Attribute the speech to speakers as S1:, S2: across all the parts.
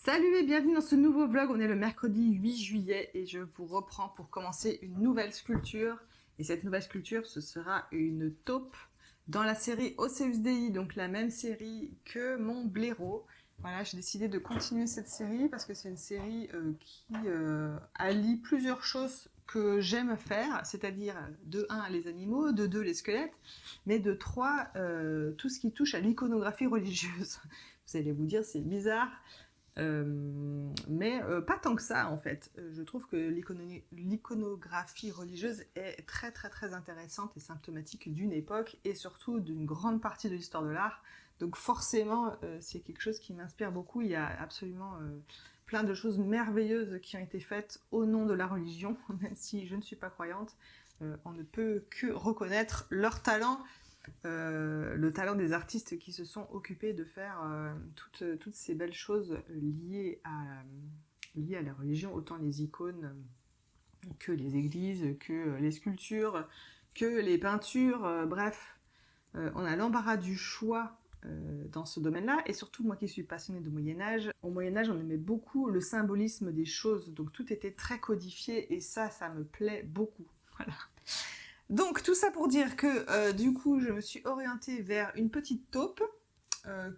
S1: Salut et bienvenue dans ce nouveau vlog. On est le mercredi 8 juillet et je vous reprends pour commencer une nouvelle sculpture. Et cette nouvelle sculpture, ce sera une taupe dans la série OCEUSDI, donc la même série que mon blaireau. Voilà, j'ai décidé de continuer cette série parce que c'est une série qui allie plusieurs choses que j'aime faire, c'est-à-dire de 1 les animaux, de 2 les squelettes, mais de 3 tout ce qui touche à l'iconographie religieuse. Vous allez vous dire, c'est bizarre. Mais pas tant que ça en fait. Je trouve que l'iconographie religieuse est très intéressante et symptomatique d'une époque et surtout d'une grande partie de l'histoire de l'art. Donc forcément c'est quelque chose qui m'inspire beaucoup. Il y a absolument plein de choses merveilleuses qui ont été faites au nom de la religion, même si je ne suis pas croyante. On ne peut que reconnaître leur talent. Le talent des artistes qui se sont occupés de faire toutes ces belles choses liées à la religion, autant les icônes que les églises, que les sculptures, que les peintures, bref, on a l'embarras du choix dans ce domaine-là, et surtout moi qui suis passionnée de Moyen-Âge, au Moyen-Âge on aimait beaucoup le symbolisme des choses, donc tout était très codifié, et ça me plaît beaucoup, voilà. Donc tout ça pour dire que du coup je me suis orientée vers une petite taupe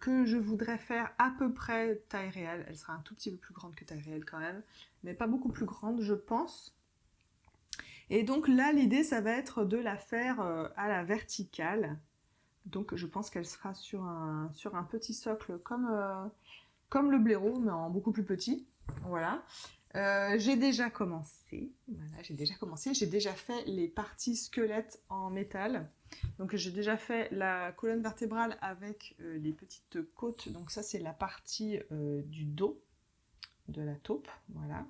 S1: que je voudrais faire à peu près taille réelle. Elle sera un tout petit peu plus grande que taille réelle quand même, mais pas beaucoup plus grande je pense. Et donc là l'idée ça va être de la faire à la verticale. Donc je pense qu'elle sera sur un petit socle comme le blaireau mais en beaucoup plus petit. Voilà. J'ai déjà commencé, j'ai déjà fait les parties squelettes en métal. Donc j'ai déjà fait la colonne vertébrale avec les petites côtes, donc ça c'est la partie du dos de la taupe, voilà.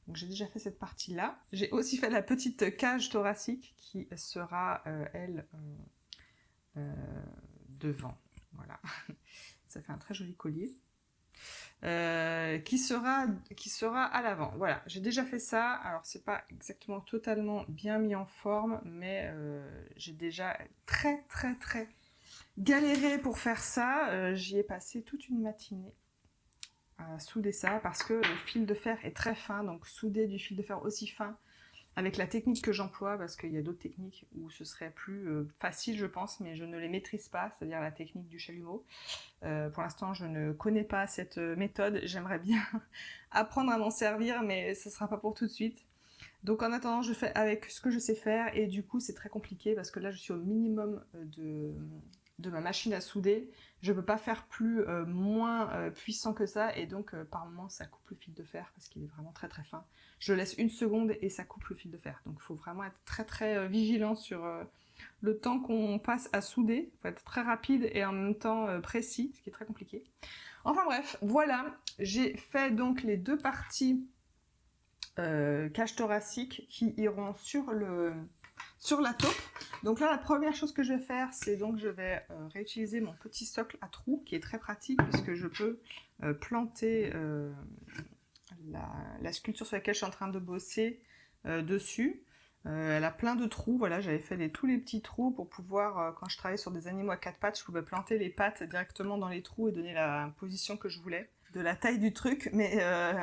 S1: Donc j'ai déjà fait cette partie-là. J'ai aussi fait la petite cage thoracique qui sera, elle, devant, voilà. Ça fait un très joli collier. Qui sera à l'avant. Voilà, j'ai déjà fait ça. Alors c'est pas exactement totalement bien mis en forme, mais j'ai déjà très galéré pour faire ça. J'y ai passé toute une matinée à souder ça parce que le fil de fer est très fin, donc souder du fil de fer aussi fin avec la technique que j'emploie, parce qu'il y a d'autres techniques où ce serait plus facile je pense, mais je ne les maîtrise pas, c'est-à-dire la technique du chalumeau. Pour l'instant je ne connais pas cette méthode, j'aimerais bien apprendre à m'en servir, mais ce sera pas pour tout de suite. Donc en attendant je fais avec ce que je sais faire, et du coup c'est très compliqué parce que là je suis au minimum de ma machine à souder. Je peux pas faire moins puissant que ça, et donc par moment ça coupe le fil de fer parce qu'il est vraiment très fin. Je laisse une seconde et ça coupe le fil de fer. Donc il faut vraiment être très vigilant sur le temps qu'on passe à souder. Il faut être très rapide et en même temps précis, ce qui est très compliqué. Enfin bref, voilà. J'ai fait donc les deux parties cage thoracique qui iront sur la taupe. Donc là, la première chose que je vais faire, c'est donc je vais réutiliser mon petit socle à trous qui est très pratique puisque je peux planter la sculpture sur laquelle je suis en train de bosser dessus. Elle a plein de trous, voilà, j'avais fait tous les petits trous pour pouvoir, quand je travaillais sur des animaux à 4 pattes, je pouvais planter les pattes directement dans les trous et donner la position que je voulais, de la taille du truc, mais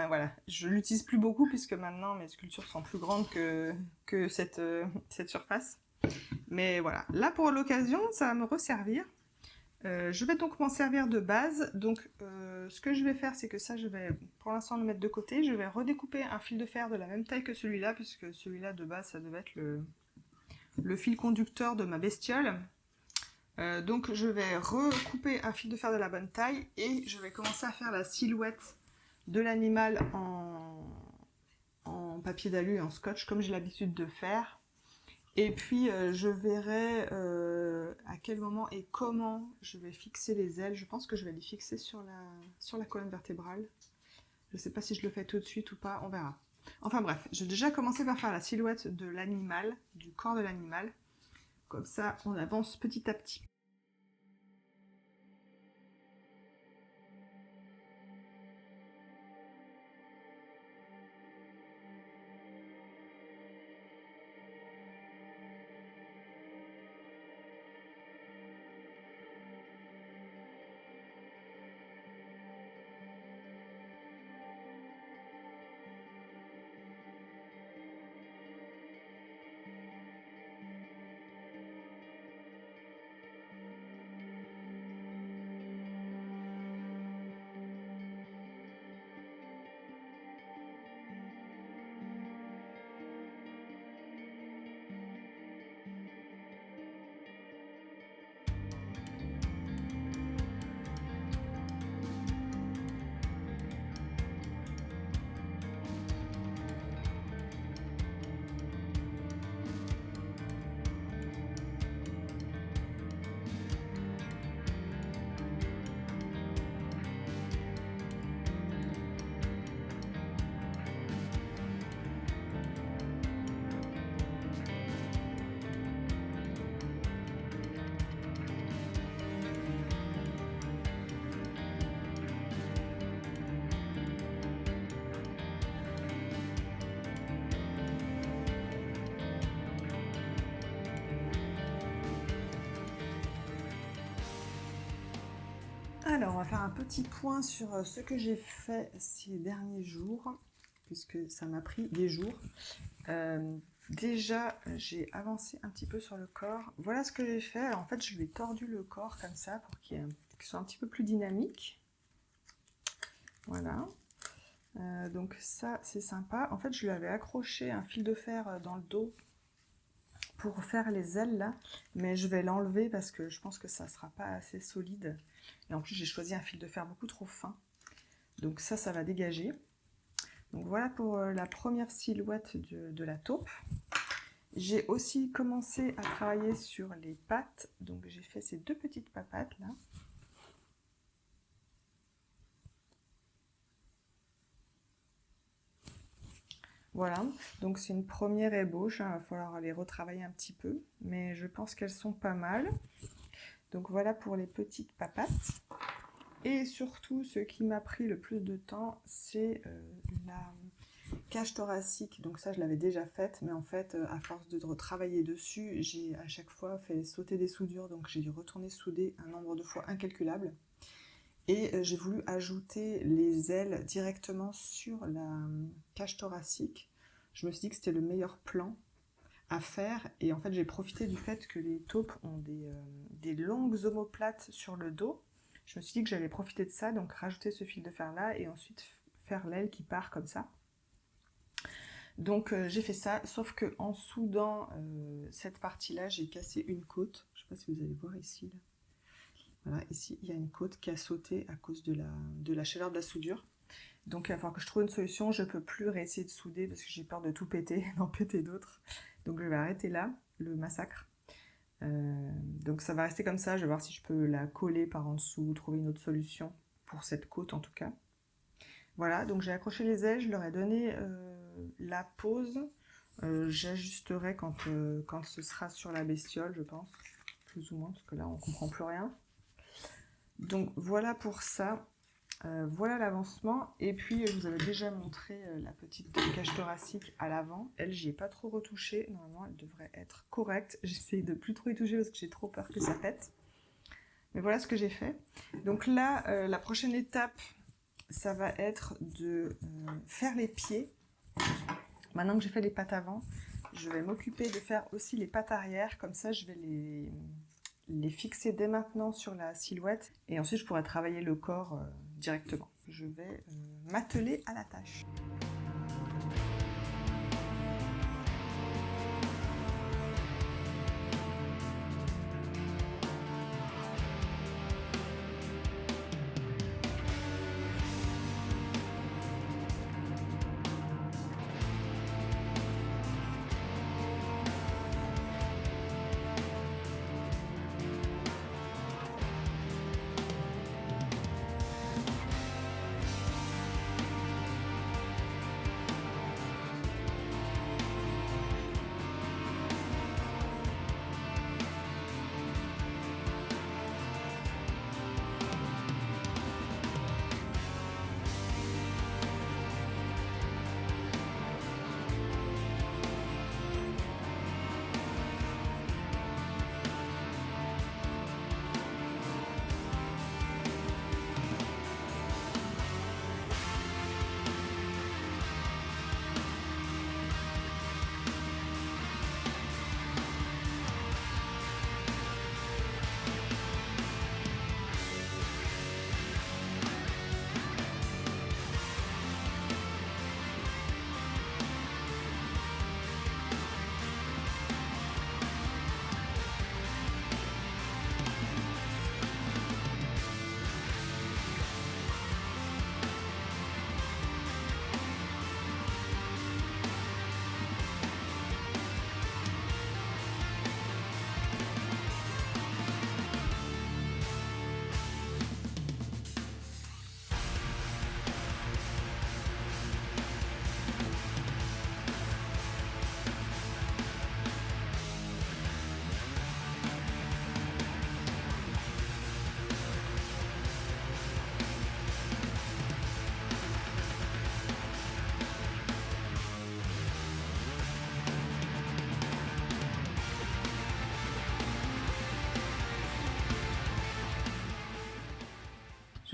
S1: voilà, je l'utilise plus beaucoup puisque maintenant mes sculptures sont plus grandes que cette surface. Mais voilà, là pour l'occasion, ça va me resservir. Je vais donc m'en servir de base. Donc ce que je vais faire, c'est que ça, je vais pour l'instant le mettre de côté. Je vais redécouper un fil de fer de la même taille que celui-là, puisque celui-là de base, ça devait être le fil conducteur de ma bestiole. Donc je vais recouper un fil de fer de la bonne taille et je vais commencer à faire la silhouette de l'animal en papier d'alu et en scotch, comme j'ai l'habitude de faire. Et puis je verrai à quel moment et comment je vais fixer les ailes. Je pense que je vais les fixer sur la colonne vertébrale. Je ne sais pas si je le fais tout de suite ou pas, on verra. Enfin bref, j'ai déjà commencé par faire la silhouette de l'animal, du corps de l'animal. Comme ça, on avance petit à petit. Alors, on va faire un petit point sur ce que j'ai fait ces derniers jours, puisque ça m'a pris des jours. Déjà, j'ai avancé un petit peu sur le corps. Voilà ce que j'ai fait. En fait, je lui ai tordu le corps comme ça pour qu'il soit un petit peu plus dynamique. Voilà. Donc ça, c'est sympa. En fait, je lui avais accroché un fil de fer dans le dos pour faire les ailes là, mais je vais l'enlever parce que je pense que ça sera pas assez solide. Et en plus, j'ai choisi un fil de fer beaucoup trop fin. Donc ça va dégager. Donc voilà pour la première silhouette de la taupe. J'ai aussi commencé à travailler sur les pattes. Donc j'ai fait ces 2 petites papates là. Voilà, donc c'est une première ébauche, hein, il va falloir les retravailler un petit peu, mais je pense qu'elles sont pas mal. Donc voilà pour les petites papates. Et surtout, ce qui m'a pris le plus de temps, c'est la cage thoracique. Donc ça, je l'avais déjà faite, mais en fait, à force de retravailler dessus, j'ai à chaque fois fait sauter des soudures, donc j'ai dû retourner souder un nombre de fois incalculable. Et j'ai voulu ajouter les ailes directement sur la cage thoracique. Je me suis dit que c'était le meilleur plan à faire. Et en fait, j'ai profité du fait que les taupes ont des longues omoplates sur le dos. Je me suis dit que j'allais profiter de ça, donc rajouter ce fil de fer là et ensuite faire l'aile qui part comme ça. Donc j'ai fait ça, sauf que en soudant cette partie-là, j'ai cassé une côte. Je ne sais pas si vous allez voir ici, là. Voilà, ici, il y a une côte qui a sauté à cause de la chaleur de la soudure. Donc, il va falloir que je trouve une solution. Je ne peux plus réessayer de souder parce que j'ai peur de tout péter, d'en péter d'autres. Donc, je vais arrêter là, le massacre. Donc, ça va rester comme ça. Je vais voir si je peux la coller par en dessous, trouver une autre solution pour cette côte en tout cas. Voilà, donc j'ai accroché les ailes, je leur ai donné la pose. J'ajusterai quand ce sera sur la bestiole, je pense, plus ou moins, parce que là, on ne comprend plus rien. Donc voilà pour ça, voilà l'avancement. Et puis je vous avais déjà montré la petite cage thoracique à l'avant. Elle, j'y ai pas trop retouché, normalement elle devrait être correcte. J'essaie de plus trop y toucher parce que j'ai trop peur que ça pète. Mais voilà ce que j'ai fait. Donc là, la prochaine étape, ça va être de faire les pieds. Maintenant que j'ai fait les pattes avant, je vais m'occuper de faire aussi les pattes arrière. Comme ça, je vais les fixer dès maintenant sur la silhouette et ensuite je pourrai travailler le corps directement. Je vais m'atteler à la tâche.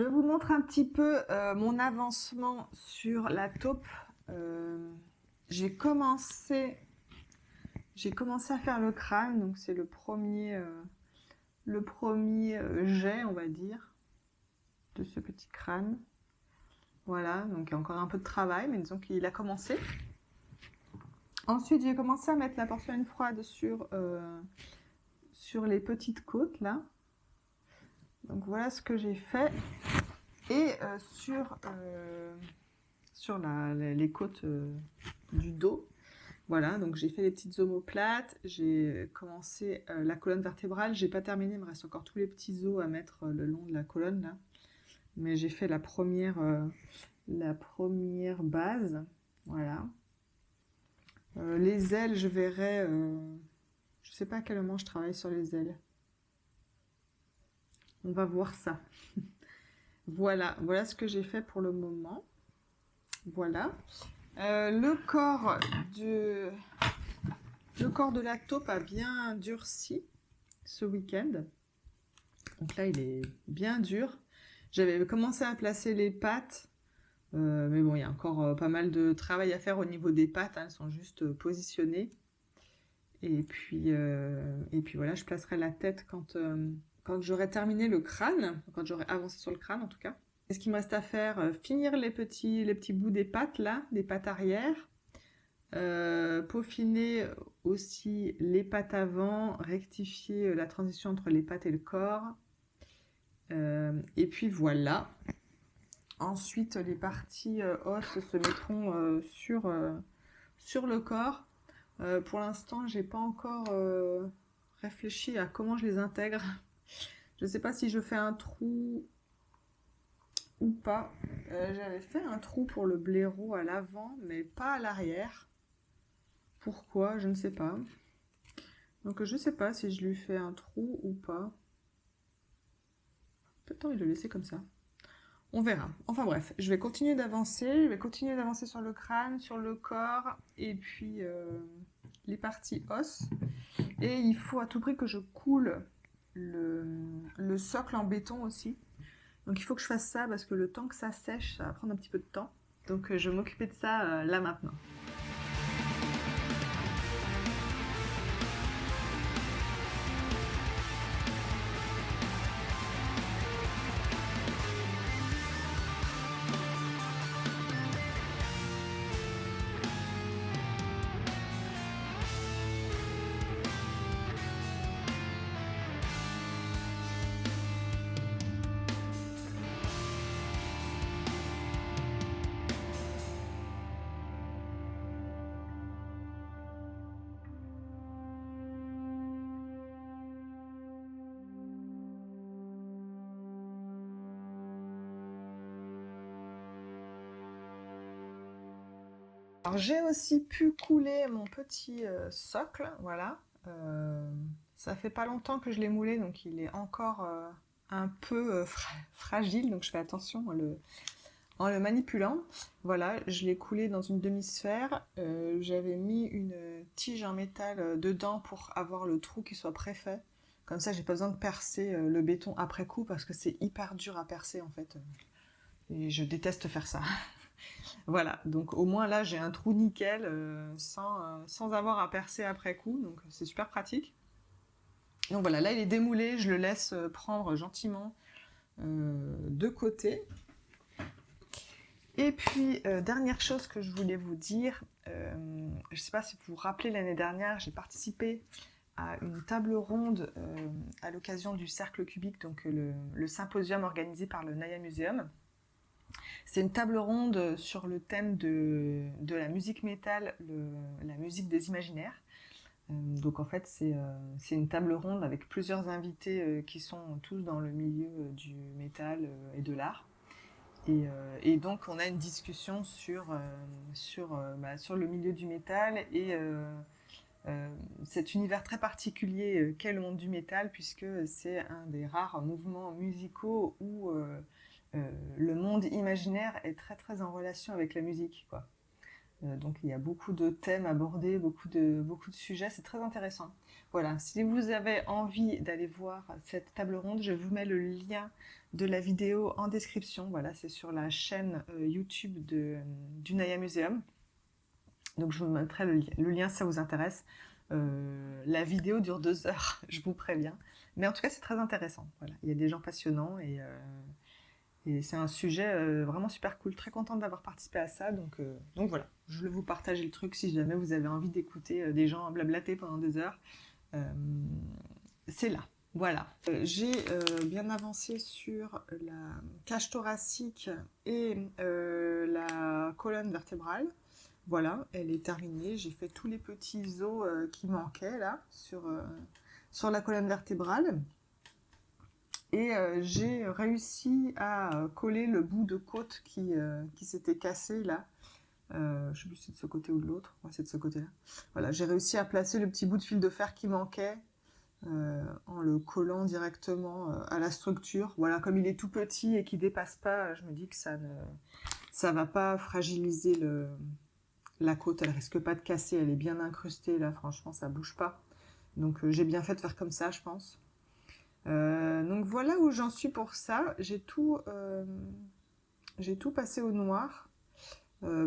S1: Je vous montre un petit peu mon avancement sur la taupe. J'ai commencé à faire le crâne, donc c'est le premier jet, on va dire, de ce petit crâne. Voilà, donc il y a encore un peu de travail, mais disons qu'il a commencé. Ensuite, j'ai commencé à mettre la porcelaine froide sur les petites côtes, là. Donc voilà ce que j'ai fait. Et sur les côtes du dos, voilà, donc j'ai fait les petites omoplates, j'ai commencé la colonne vertébrale, j'ai pas terminé, il me reste encore tous les petits os à mettre le long de la colonne, là. Mais j'ai fait la première base, voilà. Les ailes, je verrai, je sais pas à quel moment je travaille sur les ailes. On va voir ça. Voilà ce que j'ai fait pour le moment. Voilà. Le corps de la taupe a bien durci ce week-end. Donc là, il est bien dur. J'avais commencé à placer les pattes, mais bon, il y a encore pas mal de travail à faire au niveau des pattes. Elles sont juste positionnées. Et puis voilà, je placerai la tête quand j'aurai terminé le crâne, quand j'aurai avancé sur le crâne en tout cas. Et ce qu'il me reste à faire, finir les petits bouts des pattes là, des pattes arrière, peaufiner aussi les pattes avant, rectifier la transition entre les pattes et le corps. Et puis voilà. Ensuite, les parties os se mettront sur le corps. Pour l'instant, j'ai pas encore réfléchi à comment je les intègre. Je sais pas si je fais un trou ou pas. J'avais fait un trou pour le blaireau à l'avant, mais pas à l'arrière. Pourquoi? Je ne sais pas. Donc je sais pas si je lui fais un trou ou pas. Peut-être envie de le laisser comme ça. On verra. Enfin bref, je vais continuer d'avancer. Je vais continuer d'avancer sur le crâne, sur le corps, et puis les parties os. Et il faut à tout prix que je coule le socle en béton aussi. Donc il faut que je fasse ça parce que le temps que ça sèche, ça va prendre un petit peu de temps. Donc je vais m'occuper de ça là maintenant. Alors j'ai aussi pu couler mon petit socle, voilà. Ça fait pas longtemps que je l'ai moulé, donc il est encore un peu fragile, donc je fais attention en le manipulant. Voilà, je l'ai coulé dans une demi-sphère. J'avais mis une tige en métal dedans pour avoir le trou qui soit préfet. Comme ça, j'ai pas besoin de percer le béton après coup parce que c'est hyper dur à percer en fait. Et je déteste faire ça. Voilà, donc au moins là j'ai un trou nickel sans avoir à percer après coup, donc c'est super pratique. Donc voilà, là il est démoulé, je le laisse prendre gentiment de côté. Et puis dernière chose que je voulais vous dire, je ne sais pas si vous vous rappelez, l'année dernière j'ai participé à une table ronde à l'occasion du Cercle Cubique, donc le symposium organisé par le Naya Museum. C'est une table ronde sur le thème de la musique métal, la musique des imaginaires. Donc en fait c'est une table ronde avec plusieurs invités qui sont tous dans le milieu du métal et de l'art. Et donc on a une discussion sur le milieu du métal et cet univers très particulier qu'est le monde du métal, puisque c'est un des rares mouvements musicaux où le monde imaginaire est très très en relation avec la musique, quoi. Donc il y a beaucoup de thèmes abordés, beaucoup de sujets, c'est très intéressant. Voilà, si vous avez envie d'aller voir cette table ronde, je vous mets le lien de la vidéo en description. Voilà, c'est sur la chaîne YouTube du Naya Museum. Donc je vous mettrai le lien si ça vous intéresse. La vidéo dure 2 heures, je vous préviens. Mais en tout cas, c'est très intéressant. Voilà. Il y a des gens passionnants et c'est un sujet vraiment super cool. Très contente d'avoir participé à ça. Donc voilà, je voulais vous partager le truc si jamais vous avez envie d'écouter des gens blablater pendant 2 heures. C'est là. Voilà. J'ai bien avancé sur la cage thoracique et la colonne vertébrale. Voilà, elle est terminée. J'ai fait tous les petits os qui manquaient là sur la colonne vertébrale. Et j'ai réussi à coller le bout de côte qui s'était cassé là. Je ne sais plus si c'est de ce côté ou de l'autre. Ouais, c'est de ce côté-là. Voilà, j'ai réussi à placer le petit bout de fil de fer qui manquait en le collant directement à la structure. Voilà, comme il est tout petit et qu'il ne dépasse pas, je me dis que ça ne va pas fragiliser la côte. Elle risque pas de casser. Elle est bien incrustée là. Franchement, ça bouge pas. Donc j'ai bien fait de faire comme ça, je pense. Donc voilà où j'en suis pour ça. J'ai tout passé au noir,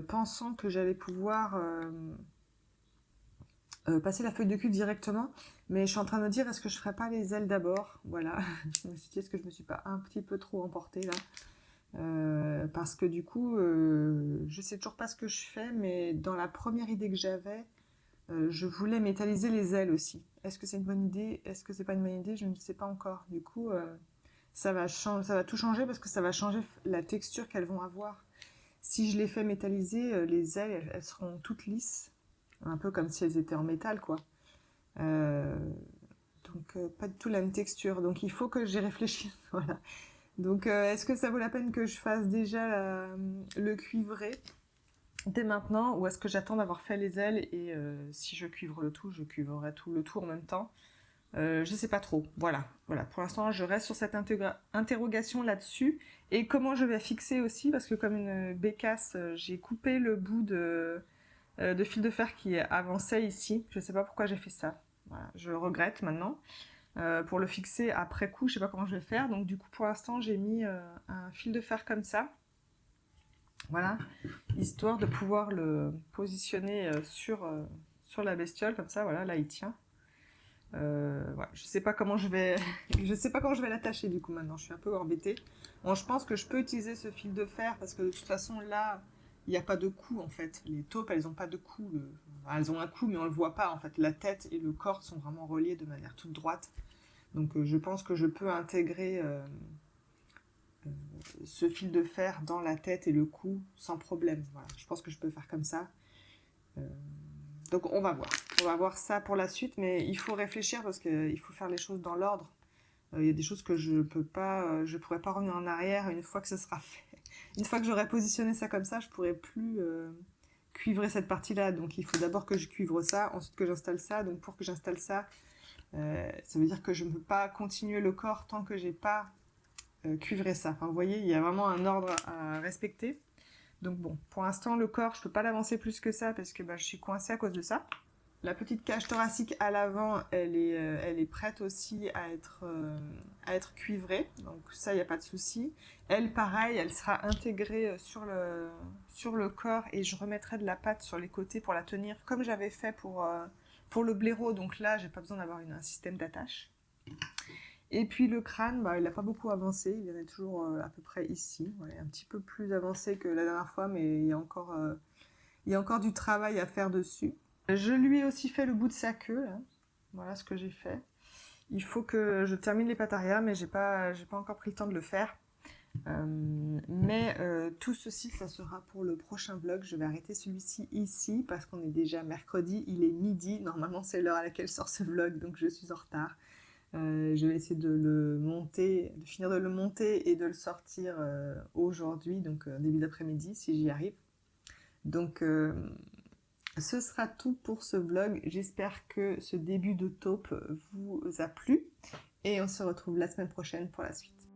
S1: pensant que j'allais pouvoir passer la feuille de cul directement, mais je suis en train de me dire, est-ce que je ferais pas les ailes d'abord? Voilà, je me suis dit, est-ce que je me suis pas un petit peu trop emportée là? Parce que du coup, je sais toujours pas ce que je fais, mais dans la première idée que j'avais, je voulais métalliser les ailes aussi. Est-ce que c'est une bonne idée? Est-ce que c'est pas une bonne idée? Je ne sais pas encore. Du coup, ça va tout changer parce que ça va changer la texture qu'elles vont avoir. Si je les fais métalliser, les ailes, elles seront toutes lisses. Un peu comme si elles étaient en métal, quoi. Donc, pas du tout la même texture. Donc, il faut que j'y réfléchisse. Voilà. Donc, est-ce que ça vaut la peine que je fasse déjà le cuivré dès maintenant, ou est-ce que j'attends d'avoir fait les ailes et si je cuivre le tout, je cuivrerai tout le tout en même temps. Je sais pas trop. Voilà. Pour l'instant, je reste sur cette interrogation là-dessus. Et comment je vais fixer aussi, parce que comme une bécasse, j'ai coupé le bout de fil de fer qui avançait ici. Je sais pas pourquoi j'ai fait ça. Voilà. Je regrette maintenant. Pour le fixer après coup, je sais pas comment je vais faire. Donc du coup, pour l'instant, j'ai mis un fil de fer comme ça. Voilà, histoire de pouvoir le positionner sur la bestiole comme ça. Voilà, là il tient. Voilà, je sais pas comment je vais l'attacher du coup maintenant. Je suis un peu embêtée. Bon, je pense que je peux utiliser ce fil de fer parce que de toute façon là, il n'y a pas de cou en fait. Les taupes, elles ont pas de cou. Elles ont un cou, mais on le voit pas en fait. La tête et le corps sont vraiment reliés de manière toute droite. Donc je pense que je peux intégrer ce fil de fer dans la tête et le cou sans problème. Voilà, je pense que je peux faire comme ça. Donc on va voir. On va voir ça pour la suite, mais il faut réfléchir parce qu'il faut faire les choses dans l'ordre. Il y a des choses que je pourrais pas revenir en arrière une fois que ce sera fait. Une fois que j'aurai positionné ça comme ça, je pourrai plus cuivrer cette partie-là. Donc il faut d'abord que je cuivre ça, ensuite que j'installe ça. Donc pour que j'installe ça, ça veut dire que je ne peux pas continuer le corps tant que j'ai pas cuivré ça. Enfin, vous voyez, il y a vraiment un ordre à respecter. Donc bon, pour l'instant, le corps, je peux pas l'avancer plus que ça parce que je suis coincée à cause de ça. La petite cage thoracique à l'avant, elle est prête aussi à être cuivrée. Donc ça, il n'y a pas de souci. Elle, pareil, elle sera intégrée sur le corps et je remettrai de la pâte sur les côtés pour la tenir comme j'avais fait pour le blaireau. Donc là, j'ai pas besoin d'avoir un système d'attache. Et puis le crâne, il n'a pas beaucoup avancé, il en est toujours à peu près ici. Ouais, un petit peu plus avancé que la dernière fois, mais il y a encore du travail à faire dessus. Je lui ai aussi fait le bout de sa queue, là. Voilà ce que j'ai fait. Il faut que je termine les pattes arrière, mais j'ai pas encore pris le temps de le faire. Mais tout ceci, ça sera pour le prochain vlog. Je vais arrêter celui-ci ici parce qu'on est déjà mercredi, il est midi. Normalement, c'est l'heure à laquelle sort ce vlog, donc je suis en retard. Je vais essayer de finir de le monter et de le sortir aujourd'hui, donc début d'après-midi, si j'y arrive. Donc, ce sera tout pour ce vlog. J'espère que ce début de taupe vous a plu. Et on se retrouve la semaine prochaine pour la suite.